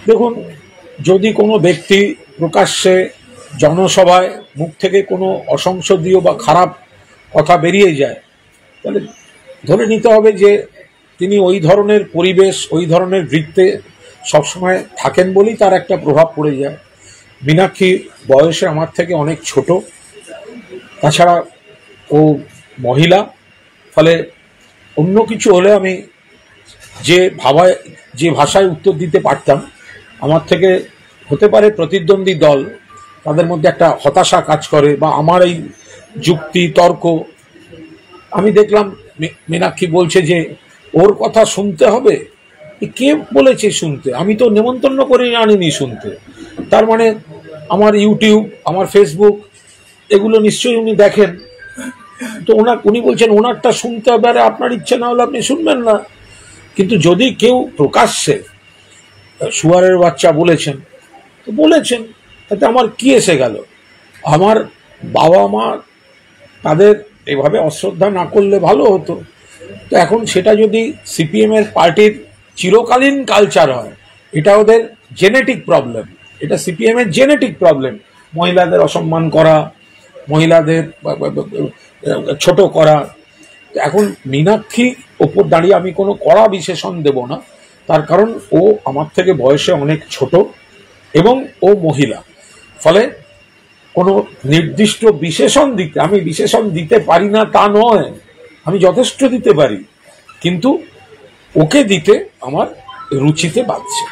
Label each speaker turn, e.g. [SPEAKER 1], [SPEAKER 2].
[SPEAKER 1] দেখুন, যদি কোনো ব্যক্তি প্রকাশ্যে জনসভায় মুখ থেকে কোনো অসংসদীয় বা খারাপ কথা বেরিয়ে যায়, তাহলে ধরে নিতে হবে যে তিনি ওই ধরনের পরিবেশ, ওই ধরনের বৃত্তে সবসময় থাকেন বলেই তার একটা প্রভাব পড়ে যায়। মীনাক্ষী বয়সে আমার থেকে অনেক ছোট, তাছাড়া ও মহিলা, ফলে অন্য কিছু হলে আমি যে ভাষায় উত্তর দিতে পারতাম, আমার থেকে হতে পারে প্রতিদ্বন্দ্বী দল, তাদের মধ্যে একটা হতাশা কাজ করে, বা আমার এই যুক্তি তর্ক। আমি দেখলাম মীনাক্ষী বলছে যে ওর কথা শুনতে হবে। কে বলেছে শুনতে? আমি তো নেমন্তন্ন করে আনিনি শুনতে। তার মানে আমার ইউটিউব, আমার ফেসবুক, এগুলো নিশ্চয়ই উনি দেখেন। তো উনি বলছেন ওনারটা শুনতে হবে, আর আপনার ইচ্ছে না হলে আপনি শুনবেন না। কিন্তু যদি কেউ প্রকাশ্যে শুয়ারের বাচ্চা বলেছেন, তো বলেছেন, তাতে আমার কি এসে গেল? আমার বাবা মা তাদের এভাবে অশ্রদ্ধা না করলে ভালো হতো। তো এখন সেটা যদি সিপিএম এর পার্টির চিরকালীন কালচার হয়, এটা ওদের জেনেটিক প্রবলেম, এটা সিপিএম এর জেনেটিক প্রবলেম। মহিলাদের অসম্মান করা, মহিলাদের ছোট করা। এখন মীনাক্ষী ওপর দাঁড়িয়ে আমি কোনো কড়া বিশেষণ দেব না, তার কারণ ও আমার থেকে বয়সে অনেক ছোট এবং ও মহিলা। ফলে কোনো নির্দিষ্ট আমি বিশেষণ দিতে পারি না তা নয়, আমি যথেষ্ট দিতে পারি, কিন্তু ওকে দিতে আমার রুচিতে বাড়ছে।